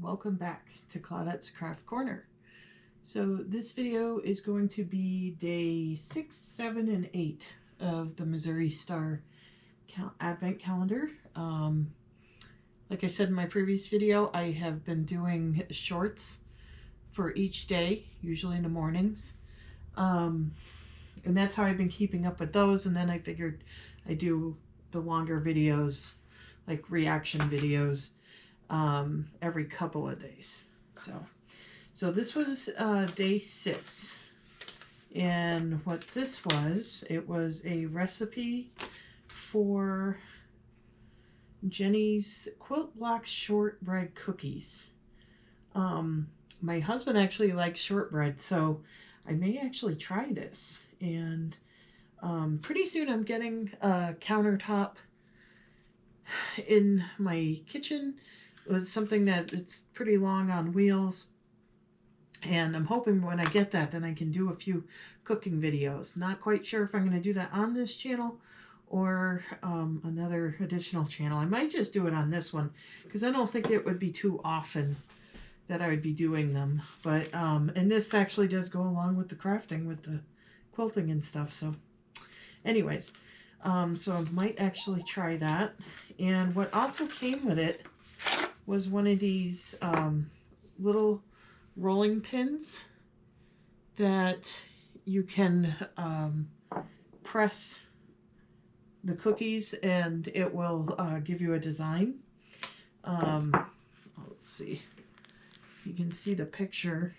Welcome back to Claudette's Craft Corner. So this video is going to be day 6, 7, and 8 of the Missouri Star Advent Calendar. Like I said in my previous video, I have been doing shorts for each day, usually in the mornings. And that's how I've been keeping up with those. And then I figured I'd do the longer videos, like reaction videos, every couple of days. So this was day 6, and what this was, it was a recipe for Jenny's Quilt Block shortbread cookies. My husband actually likes shortbread, so I may actually try this. And pretty soon I'm getting a countertop in my kitchen. It's something that it's pretty long on wheels, and I'm hoping when I get that, then I can do a few cooking videos. Not quite sure if I'm going to do that on this channel or another additional channel. I might just do it on this one because I don't think it would be too often that I would be doing them. But and this actually does go along with the crafting, with the quilting and stuff. So anyways, so I might actually try that. And what also came with it was one of these little rolling pins that you can press the cookies and it will give you a design. Let's see. You can see the picture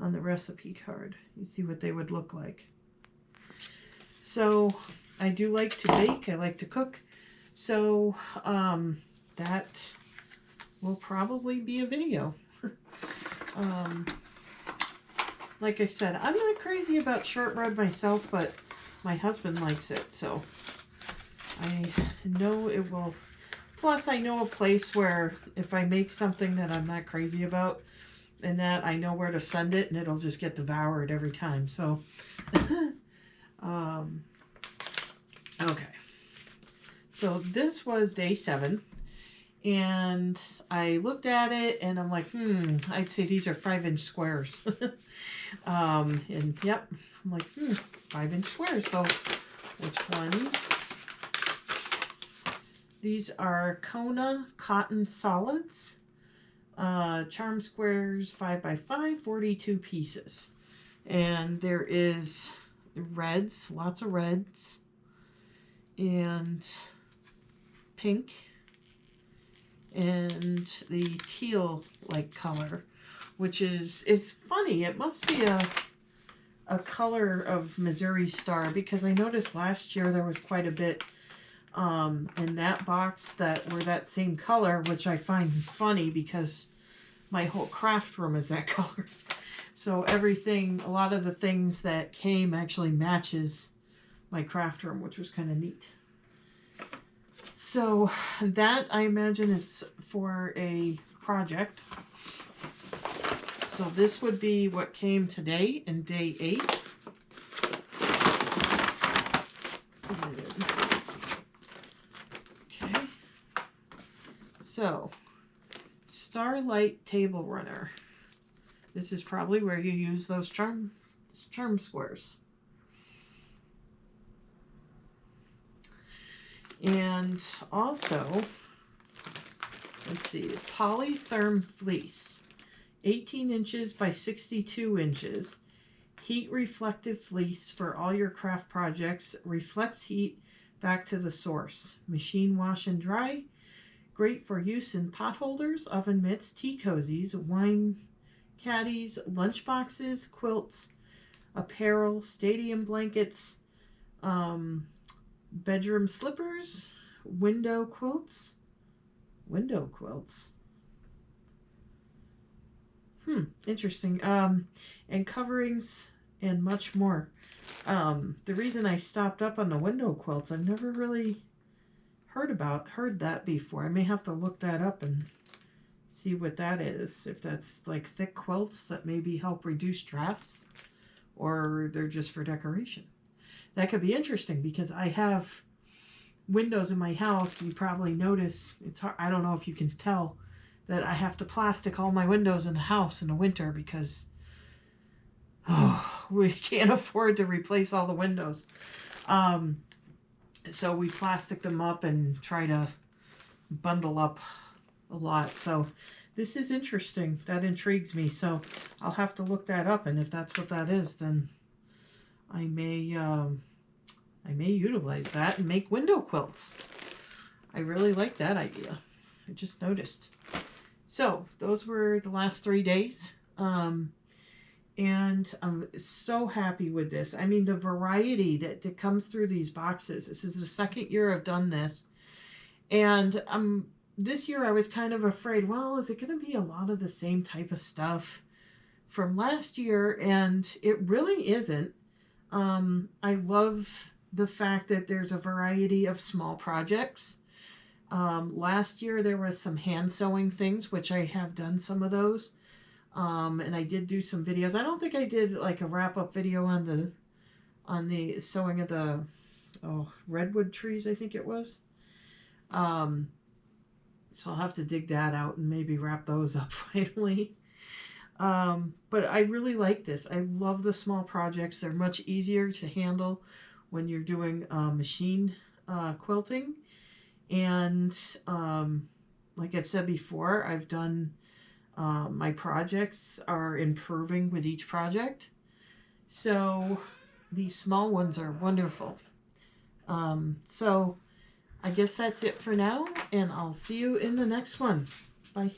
on the recipe card. You see what they would look like. So I do like to bake. I like to cook. So that will probably be a video. Like I said, I'm not crazy about shortbread myself, but my husband likes it, so I know it will. Plus, I know a place where if I make something that I'm not crazy about, and that I know where to send it, and it'll just get devoured every time. So, okay. So this was day 7. And I looked at it and I'm like, I'd say these are 5-inch squares. And yep, I'm like, 5-inch squares. So which ones? These are Kona Cotton Solids. Charm squares 5x5, 42 pieces. And there is reds, lots of reds, and pink, and the teal like color, which is funny. It must be a color of Missouri Star, because I noticed last year there was quite a bit in that box that were that same color, which I find funny because my whole craft room is that color. So everything, a lot of the things that came actually matches my craft room, which was kind of neat. So that, I imagine, is for a project. So this would be what came today in day 8. Okay. So, Starlight Table Runner. This is probably where you use those charm squares. And also, let's see, Polytherm Fleece, 18 inches by 62 inches, heat reflective fleece for all your craft projects, reflects heat back to the source, machine wash and dry, great for use in pot holders, oven mitts, tea cozies, wine caddies, lunch boxes, quilts, apparel, stadium blankets, bedroom slippers, window quilts. Interesting. And coverings and much more. The reason I stopped up on the window quilts, I've never really heard that before. I may have to look that up and see what that is. If that's like thick quilts that maybe help reduce drafts, or they're just for decoration. That could be interesting because I have windows in my house. You probably notice, it's hard, I don't know if you can tell that I have to plastic all my windows in the house in the winter because we can't afford to replace all the windows. So we plastic them up and try to bundle up a lot. So this is interesting. That intrigues me. So I'll have to look that up, and if that's what that is, then I may utilize that and make window quilts. I really like that idea. I just noticed. So those were the last 3 days. And I'm so happy with this. I mean, the variety that comes through these boxes. This is the second year I've done this. And this year I was kind of afraid, well, is it going to be a lot of the same type of stuff from last year? And it really isn't. I love the fact that there's a variety of small projects. Last year there was some hand sewing things, which I have done some of those. And I did do some videos. I don't think I did like a wrap-up video on the sewing of the redwood trees, I think it was. So I'll have to dig that out and maybe wrap those up finally. But I really like this. I love the small projects. They're much easier to handle when you're doing machine quilting. And like I've said before, I've done my projects are improving with each project. So these small ones are wonderful. So I guess that's it for now, and I'll see you in the next one. Bye.